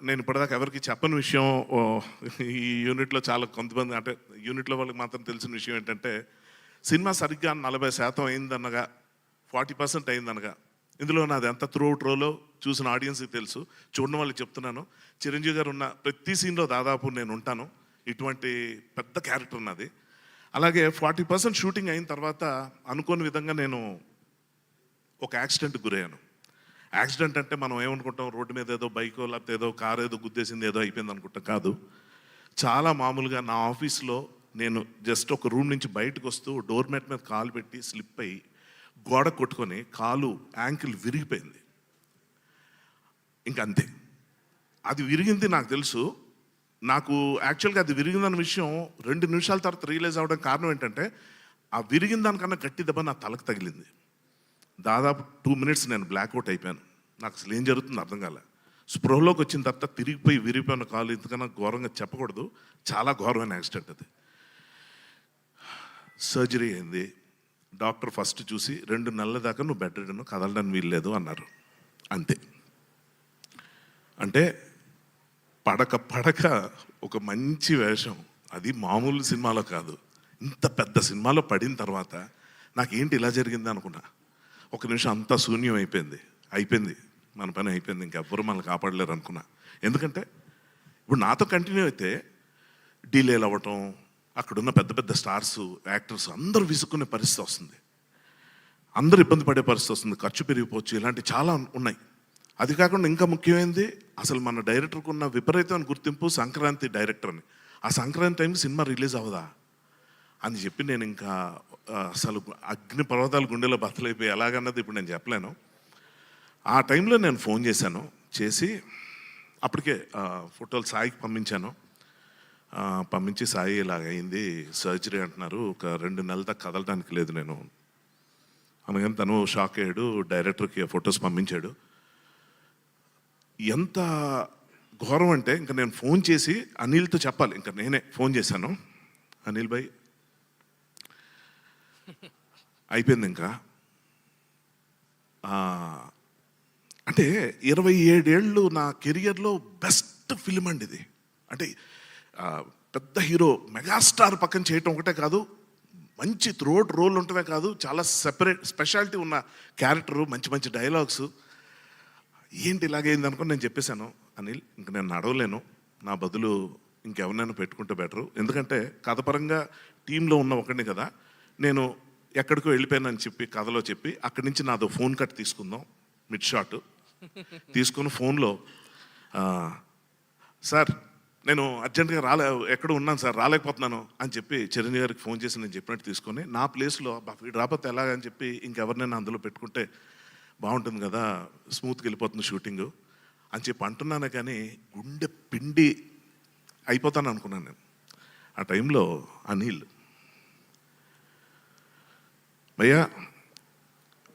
నేను ఇప్పటిదాకా ఎవరికి చెప్పని విషయం ఈ యూనిట్లో చాలా కొంతమంది, అంటే యూనిట్లో వాళ్ళకి మాత్రం తెలిసిన విషయం ఏంటంటే, సినిమా సరిగ్గా 40% అయిందనగా, 40% అయిందనగా, ఇందులో నాది ఎంత త్రూఅవుట్ రోలో చూసిన ఆడియన్స్కి తెలుసు, చూడడం వాళ్ళకి చెప్తున్నాను. చిరంజీవి గారు ఉన్న ప్రతి సీన్లో దాదాపు నేను ఉంటాను. ఇటువంటి పెద్ద క్యారెక్టర్ ఉన్నది. అలాగే 40% షూటింగ్ అయిన తర్వాత అనుకోని విధంగా నేను ఒక యాక్సిడెంట్కి గురయ్యాను. యాక్సిడెంట్ అంటే మనం ఏమనుకుంటాం, రోడ్డు మీద ఏదో బైకో లేకపోతే ఏదో కారు ఏదో గుద్దేసింది ఏదో అయిపోయింది అనుకుంటాం. కాదు, చాలా మామూలుగా నా ఆఫీస్లో నేను జస్ట్ ఒక రూమ్ నుంచి బయటకు వస్తూ డోర్ మ్యాట్ మీద కాలు పెట్టి స్లిప్ అయ్యి గోడ కొట్టుకొని కాలు యాంకిల్ విరిగిపోయింది. ఇంకంతే. అది విరిగింది నాకు తెలుసు. నాకు యాక్చువల్గా అది విరిగిందన్న విషయం 2 నిమిషాల తర్వాత రియలైజ్ అవ్వడం కారణం ఏంటంటే, ఆ విరిగిన దానికన్నా గట్టి దెబ్బ నా తలకు తగిలింది. దాదాపు 2 మినిట్స్ నేను బ్లాక్అవుట్ అయిపోయాను. నాకు అసలు ఏం జరుగుతుందో అర్థం కాలే. స్పృహలోకి వచ్చిన తర్వాత తిరిగిపోయి విరిగిపోయిన కాలు, ఇంతకన్నా ఘోరంగా చెప్పకూడదు, చాలా ఘోరమైన యాక్సిడెంట్ అది. సర్జరీ అయింది. డాక్టర్ ఫస్ట్ చూసి 2 నెలల దాకా నువ్వు బెడ్ రిడన్, కదలడానికి వీల్లేదు అన్నారు. అంతే. అంటే పడక ఒక మంచి వేషం, అది మామూలు సినిమాలో కాదు, ఇంత పెద్ద సినిమాలో పడిన తర్వాత నాకేంటి ఇలా జరిగింది అనుకున్నా. ఒక నిమిషం అంతా శూన్యం అయిపోయింది, మన పని అయిపోయింది, ఇంకెవ్వరు మనల్ని కాపాడలేరు అనుకున్నా. ఎందుకంటే ఇప్పుడు నాతో కంటిన్యూ అయితే డీలేలు అవ్వటం, అక్కడున్న పెద్ద పెద్ద స్టార్స్, యాక్టర్స్ అందరూ విసుక్కునే పరిస్థితి వస్తుంది, అందరూ ఇబ్బంది పడే పరిస్థితి వస్తుంది, ఖర్చు పెరిగిపోవచ్చు, ఇలాంటివి చాలా ఉన్నాయి. అది కాకుండా ఇంకా ముఖ్యమైనది, అసలు మన డైరెక్టర్కి ఉన్న విపరీతమైన గుర్తింపు సంక్రాంతి డైరెక్టర్ అని. ఆ సంక్రాంతి టైంకి సినిమా రిలీజ్ అవ్వదా అని చెప్పి నేను ఇంకా అసలు అగ్ని పర్వతాలు గుండెలో బద్దలైపోయి ఎలాగన్నది ఇప్పుడు నేను చెప్పలేను. ఆ టైంలో నేను ఫోన్ చేశాను. చేసి అప్పటికే ఫోటోలు సాయికి పంపించి సాయి ఇలాగైంది, సర్జరీ అంటున్నారు, ఒక 2 నెలల దాకా కదలడానికి లేదు నేను అనగానే తను షాక్ అయ్యాడు. డైరెక్టర్కి ఫొటోస్ పంపించాడు. ఎంత ఘోరం అంటే, ఇంకా నేను ఫోన్ చేసి అనిల్తో చెప్పాలి, ఇంకా నేనే ఫోన్ చేశాను. అనిల్ భాయ్ అయిపోయింది ఇంకా. అంటే 27 ఏళ్ళు నా కెరియర్లో బెస్ట్ ఫిలిం అండి ఇది. అంటే పెద్ద హీరో మెగాస్టార్ పక్కన చేయటం ఒకటే కాదు, మంచి త్రోట్ రోల్ ఉంటమే కాదు, చాలా స్పెషాలిటీ ఉన్న క్యారెక్టరు, మంచి మంచి డైలాగ్స్. ఏంటి ఇలాగైంది అనుకుని నేను చెప్పేశాను, అనిల్ ఇంక నేను నడవలేను, నా బదులు ఇంకెవరినైనా పెట్టుకుంటే బెటరు, ఎందుకంటే కథపరంగా టీంలో ఉన్న ఒకడిని కదా, నేను ఎక్కడికో వెళ్ళిపోయానని చెప్పి కథలో చెప్పి అక్కడి నుంచి నాదో ఫోన్ కట్ తీసుకుందాం, మిడ్ షాట్ తీసుకుని ఫోన్లో, సార్ నేను అర్జెంట్గా ఎక్కడ ఉన్నాను సార్, రాలేకపోతున్నాను అని చెప్పి చిరంజీవి గారికి ఫోన్ చేసి నేను చెప్పినట్టు తీసుకొని, నా ప్లేస్లో వీడు రాకపోతే ఎలాగని చెప్పి ఇంకెవరినైనా అందులో పెట్టుకుంటే బాగుంటుంది కదా, స్మూత్గా వెళ్ళిపోతుంది షూటింగు అని చెప్పి అంటున్నాను. కానీ గుండె పిండి అయిపోతాను అనుకున్నాను నేను. ఆ టైంలో అనిల్, భయ్యా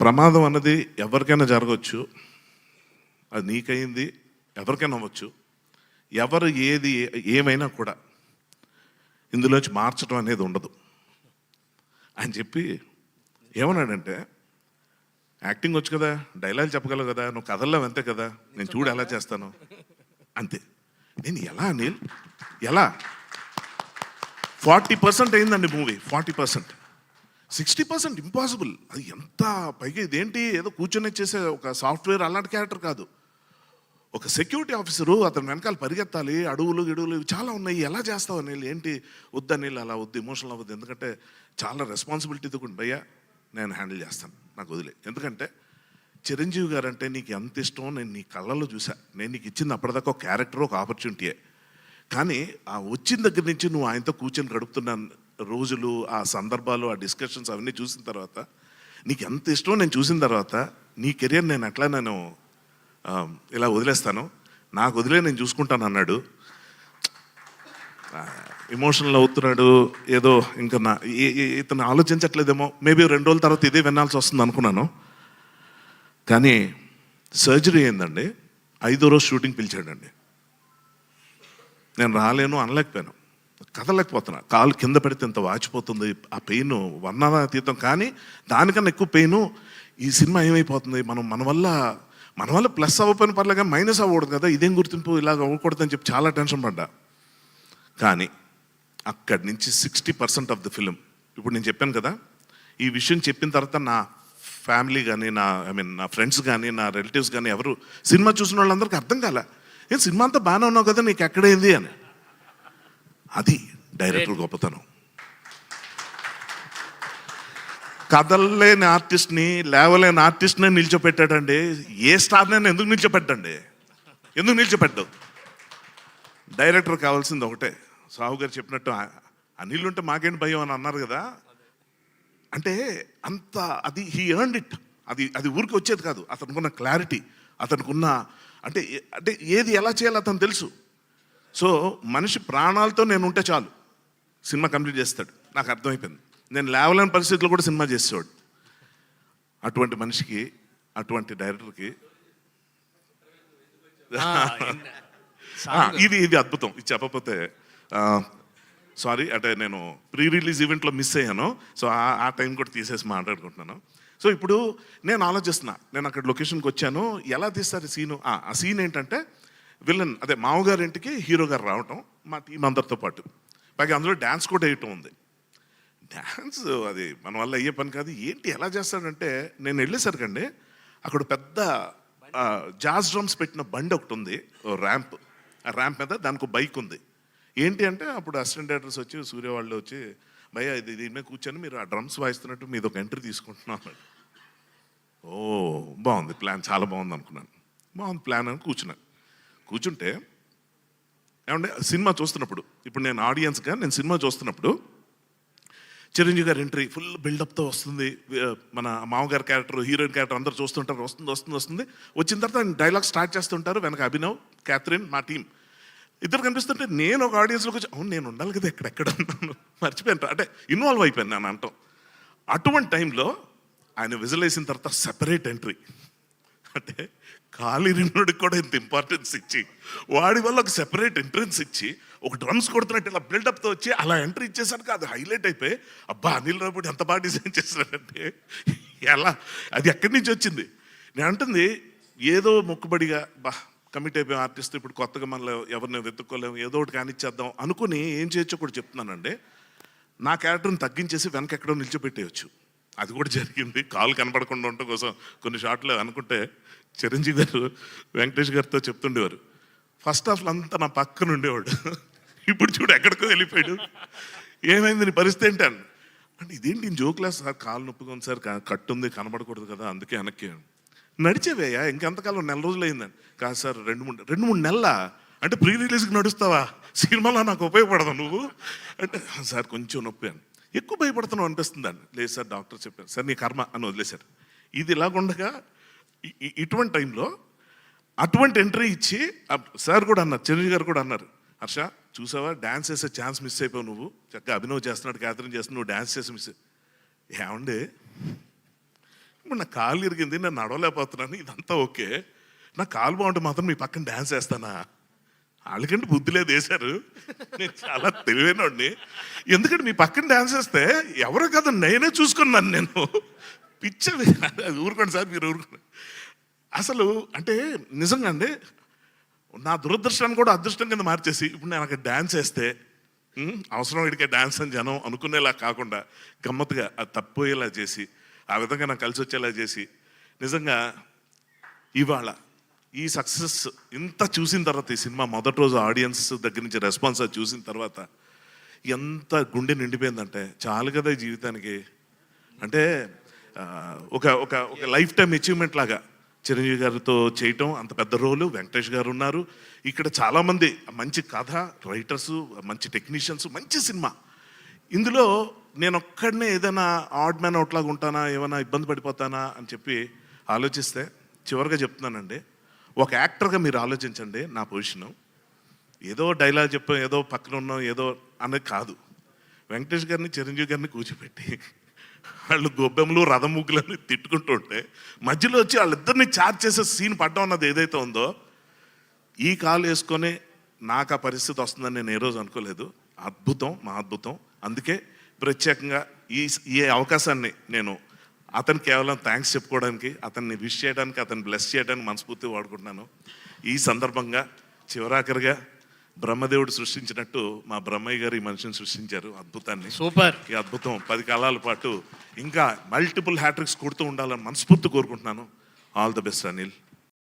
ప్రమాదం అన్నది ఎవరికైనా జరగవచ్చు, అది నీకైంది, ఎవరికైనా అవ్వచ్చు, ఎవరు ఏది ఏమైనా కూడా ఇందులోంచి మార్చడం అనేది ఉండదు అని చెప్పి ఏమన్నాడంటే, యాక్టింగ్ వచ్చు కదా, డైలాగ్ చెప్పగలవు కదా, నువ్వు కథల్లో అంతే కదా, నేను చూడు ఎలా చేస్తాను అంతే. నేను ఎలా అనిల్ ఎలా 40% అయిందండి మూవీ, 40%, 60% ఇంపాసిబుల్. అది ఎంత పైగా ఇదేంటి ఏదో కూర్చొని చేసే ఒక సాఫ్ట్వేర్ అలాంటి క్యారెక్టర్ కాదు, ఒక సెక్యూరిటీ ఆఫీసరు, అతను వెనకాల పరిగెత్తాలి, అడవులు గిడువులు ఇవి చాలా ఉన్నాయి, ఎలా చేస్తావు అనిల్, ఏంటి వద్దనిల్ అలా వద్దు, ఎమోషనల్ అవ్వద్దు, ఎందుకంటే చాలా రెస్పాన్సిబిలిటీతో కూడా భయ్యా నేను హ్యాండిల్ చేస్తాను, నాకు వదిలే, ఎందుకంటే చిరంజీవి గారు అంటే నీకు ఎంత ఇష్టమో నేను నీ కళ్ళలో చూసా. నేను నీకు ఇచ్చింది అప్పటిదాకా ఒక క్యారెక్టర్, ఒక ఆపర్చునిటీయే, కానీ ఆ వచ్చిన దగ్గర నుంచి నువ్వు ఆయనతో కూర్చొని గడుపుతున్న రోజులు, ఆ సందర్భాలు, ఆ డిస్కషన్స్ అవన్నీ చూసిన తర్వాత నీకు ఎంత ఇష్టమో నేను చూసిన తర్వాత నీ కెరియర్ నేను ఎట్లా నేను ఇలా వదిలేస్తాను, నాకు వదిలే నేను చూసుకుంటాను అన్నాడు. ఎమోషనల్ అవుతున్నాడు ఏదో, ఇంకా ఇతను ఆలోచించట్లేదేమో, మేబీ 2 రోజుల తర్వాత ఇదే వినాల్సి వస్తుంది అనుకున్నాను. కానీ సర్జరీ అయిందండి, 5వ రోజు షూటింగ్ పిలిచాడండి. నేను రాలేను అనలేకపోయాను, కదలేకపోతున్నా, కాలు కింద పెడితే ఇంత వాచిపోతుంది, ఆ పెయిన్ వర్ణనాతీతం. కానీ దానికన్నా ఎక్కువ పెయిన్ ఈ సినిమా ఏమైపోతుంది, మన వల్ల మన వల్ల ప్లస్ అవ్వకపోయిన పర్లేదు కానీ మైనస్ అవ్వకూడదు కదా, ఇదేం గుర్తింపు ఇలాగ అవ్వకూడదు అని చెప్పి చాలా టెన్షన్ పడ్డా. కానీ అక్కడి నుంచి 60% ఆఫ్ ద ఫిలిం, ఇప్పుడు నేను చెప్పాను కదా, ఈ విషయం చెప్పిన తర్వాత నా ఫ్యామిలీ కానీ నా ఫ్రెండ్స్ కానీ నా రిలేటివ్స్ కానీ ఎవరు సినిమా చూసిన వాళ్ళందరికీ అర్థం కాలే, ఏం సినిమా అంతా బాగానే ఉన్నావు కదా నీకు ఎక్కడైంది అని. అది డైరెక్టర్ గొప్పతనం. కదలలేని ఆర్టిస్ట్ని, లేవలేని ఆర్టిస్ట్నే నిల్చోపెట్టాడండి. ఏ స్టార్నైనా ఎందుకు నిల్చోపెట్టండి, ఎందుకు నిల్చోపెట్టవు? డైరెక్టర్ కావాల్సింది ఒకటే, సాహు గారు చెప్పినట్టు అనిల్ ఉంటే మాకేంటి భయం అని అన్నారు కదా, అంటే అంత అది హీ ఎర్న్డ్ ఇట్. అది ఊరికి వచ్చేది కాదు. అతనుకున్న క్లారిటీ, అతనుకున్న అంటే అంటే ఏది ఎలా చేయాలో అతను తెలుసు. సో మనిషి ప్రాణాలతో నేను ఉంటే చాలు సినిమా కంప్లీట్ చేస్తాడు. నాకు అర్థమైపోయింది. నేను లేవలేని పరిస్థితుల్లో కూడా సినిమా చేసేవాడు. అటువంటి మనిషికి, అటువంటి డైరెక్టర్కి ఇది అద్భుతం. ఇది చెప్పకపోతే సారీ, అంటే నేను ప్రీ రిలీజ్ ఈవెంట్లో మిస్ అయ్యాను. సో ఆ టైం కూడా తీసేసి మాట్లాడుకుంటున్నాను. సో ఇప్పుడు నేను ఆలోచిస్తున్నా, నేను అక్కడ లొకేషన్కి వచ్చాను, ఎలా తీస్తారు సీను? ఆ సీన్ ఏంటంటే విలన్, అదే మామగారి ఇంటికి హీరో గారు రావటం, మా టీం అందరితో పాటు, పైగా అందులో డ్యాన్స్ కూడా వేయటం ఉంది. డ్యాన్స్ అది మన వల్ల అయ్యే పని కాదు. ఏంటి ఎలా చేస్తాడంటే, నేను వెళ్ళేసరికండి అక్కడ పెద్ద జాజ్ డ్రమ్స్ పెట్టిన బండి ఒకటి ఉంది, ర్యాంప్. ఆ ర్యాంప్ మీద దానికి బైక్ ఉంది. ఏంటి అంటే అప్పుడు అసిస్టెంట్ డైరెక్టర్స్ వచ్చి, సూర్య వాళ్ళు వచ్చి, భయ్యా దీని మీద కూర్చొని మీరు ఆ డ్రమ్స్ వాయిస్తున్నట్టు మీద ఒక ఎంట్రీ తీసుకుంటున్నాను. ఓ బాగుంది ప్లాన్, చాలా బాగుంది అనుకున్నాను. బాగుంది ప్లాన్ అని కూర్చుంటే ఏమంటే సినిమా చూస్తున్నప్పుడు, ఇప్పుడు నేను ఆడియన్స్గా నేను సినిమా చూస్తున్నప్పుడు చిరంజీవి గారి ఎంట్రీ ఫుల్ బిల్డప్తో వస్తుంది. మన మామగారి క్యారెక్టర్, హీరోయిన్ క్యారెక్టర్ అందరూ చూస్తుంటారు. వస్తుంది. వచ్చిన తర్వాత డైలాగ్ స్టార్ట్ చేస్తుంటారు. వెనక అభినవ్, క్యాథరిన్, మా టీం ఇద్దరు కనిపిస్తుంటే నేను ఒక ఆడియన్స్లోకి వచ్చి, అవును నేను ఉండాలి కదా, ఎక్కడెక్కడ ఉన్నాను మర్చిపోయాను, అంటే ఇన్వాల్వ్ అయిపోయాను నేను అంటాం. అటువంటి టైంలో ఆయన విజిల్ వేసిన తర్వాత సెపరేట్ ఎంట్రీ, అంటే ఖాళీ రిన్నుడికి కూడా ఇంత ఇంపార్టెన్స్ ఇచ్చి, వాడి వల్ల ఒక సెపరేట్ ఎంట్రన్స్ ఇచ్చి, ఒక డ్రమ్స్ కొడుతున్నట్టు ఇలా బిల్డప్తో వచ్చి అలా ఎంట్రీ ఇచ్చేసరికి అది హైలైట్ అయిపోయి, అబ్బా అనిల్ రావుపూడి ఎంత బాగా డిజైన్ చేస్తున్నాడంటే ఎలా, అది ఎక్కడి నుంచి వచ్చింది? నేను అంటుంది ఏదో మొక్కుబడిగా కమిట్ అయిపోయాం ఆర్టిస్ట్, ఇప్పుడు కొత్తగా మనలో ఎవరిని వెతుక్కోలేము, ఏదో ఒకటి కానిచ్చేద్దాం అనుకుని ఏం చేయొచ్చో కూడా చెప్తున్నానండి. నా క్యారెక్టర్ని తగ్గించేసి వెనక ఎక్కడో నిల్చోపెట్టేయచ్చు. అది కూడా జరిగింది. కాలు కనపడకుండా ఉండటం కోసం కొన్ని షాట్లు అనుకుంటే చిరంజీవి గారు వెంకటేష్ గారితో చెప్తుండేవారు, ఫస్ట్ హాఫ్లో అంతా నా పక్కన ఉండేవాడు, ఇప్పుడు చూడు ఎక్కడికో వెళ్ళిపోయాడు, ఏమైంది నీ పరిస్థితి ఏంటి అంటే ఇదేంటి జోక్లా సార్, కాలు నొప్పిగా ఉంది సార్, కట్టుంది కనబడకూడదు కదా అందుకే వెనక్కి. నడిచేవేయా ఇంకెంతకాలం, నెల రోజులు అయిందని. కాదు సార్ 2-3 నెలల, అంటే ప్రీ రిలీజ్కి నడుస్తావా, సినిమాలో నాకు ఉపయోగపడదు నువ్వు అంటే, సార్ కొంచెం నొప్పి అని, ఎక్కువ భయపడుతున్నావు అనిపిస్తుందండి. లేదు సార్ డాక్టర్ చెప్పారు, సార్ నీ కర్మ అని వదిలేశారు. ఇది ఇలాగుండగా ఇటువంటి టైంలో అటువంటి ఎంట్రీ ఇచ్చి సార్ కూడా అన్నారు, చిరంజీవి గారు కూడా అన్నారు, హర్ష చూసావా డ్యాన్స్ చేసే ఛాన్స్ మిస్ అయిపోయావు నువ్వు, చక్కగా అభినవ్ చేస్తున్నాడు, క్యాథరిన్ చేస్తున్నావు, నువ్వు డ్యాన్స్ చేసి మిస్. ఏమండి ఇప్పుడు నా కాలు ఇరిగింది, నేను నడవలేకపోతున్నాను, ఇదంతా ఓకే, నా కాలు బాగుంటే మాత్రం మీ పక్కన డ్యాన్స్ వేస్తానా? వాళ్ళకంటే బుద్ధి లేదు వేశారు, నేను చాలా తెలివైనోడిని. ఎందుకంటే మీ పక్కన డ్యాన్స్ వేస్తే ఎవరో కదా నేనే చూసుకున్నాను, నేను పిచ్చది. ఊరుకోండి సార్ మీరు ఊరుకోండి. అసలు అంటే నిజంగా అండి, నా దురదృష్టాన్ని కూడా అదృష్టం కింద మార్చేసి ఇప్పుడు నేను అక్కడ డ్యాన్స్ వేస్తే అవసరం వీడికే డ్యాన్స్ అని జనం అనుకునేలా కాకుండా గమ్మత్తుగా అది తప్పిపోయేలా చేసి, ఆ విధంగా నాకు కలిసి వచ్చేలా చేసి, నిజంగా ఇవాళ ఈ సక్సెస్ ఇంత చూసిన తర్వాత, ఈ సినిమా మొదటి రోజు ఆడియన్స్ దగ్గర నుంచి రెస్పాన్స్ అది చూసిన తర్వాత ఎంత గుండె నిండిపోయిందంటే, చాలు కదా ఈ జీవితానికి, అంటే ఒక ఒక ఒక లైఫ్ టైం అచీవ్మెంట్ లాగా చిరంజీవి గారితో చేయటం, అంత పెద్ద రోలు, వెంకటేష్ గారు ఉన్నారు ఇక్కడ, చాలామంది మంచి కథ రైటర్సు, మంచి టెక్నీషియన్స్, మంచి సినిమా. ఇందులో నేను ఒక్కడనే ఏదైనా ఆడ్ మ్యాన్ అవుట్ లాగా ఉంటానా, ఏమైనా ఇబ్బంది పడిపోతానా అని చెప్పి ఆలోచిస్తే, చివరిగా చెప్తున్నానండి, ఒక యాక్టర్గా మీరు ఆలోచించండి నా పొజిషను. ఏదో డైలాగ్ చెప్పాం, ఏదో పక్కన ఉన్నాం, ఏదో అనేది కాదు. వెంకటేష్ గారిని, చిరంజీవి గారిని కూర్చోబెట్టి వాళ్ళు గొబ్బెమ్మలు రథం ముగ్గులని తిట్టుకుంటూ ఉంటే మధ్యలో వచ్చి వాళ్ళిద్దరిని చార్జ్ చేసే సీన్ పడ్డం అన్నది ఏదైతే ఉందో, ఈ కాలు వేసుకొని నాకు ఆ పరిస్థితి వస్తుందని నేను ఏ రోజు అనుకోలేదు. అద్భుతం, మా అద్భుతం. అందుకే ప్రత్యేకంగా ఈ అవకాశాన్ని నేను అతను కేవలం థ్యాంక్స్ చెప్పుకోవడానికి, అతన్ని విష్ చేయడానికి, అతన్ని బ్లెస్ చేయడానికి మనస్ఫూర్తిగా వాడుకుంటున్నాను. ఈ సందర్భంగా చివరాఖరిగా బ్రహ్మదేవుడు సృష్టించినట్టు మా బ్రహ్మయ్య గారు ఈ మనిషిని సృష్టించారు, అద్భుతాన్ని. సూపర్. ఈ అద్భుతం 10 కాలాల పాటు ఇంకా మల్టిపుల్ హ్యాట్రిక్స్ కొడుతూ ఉండాలని మనస్ఫూర్తి కోరుకుంటున్నాను. All the best Anil.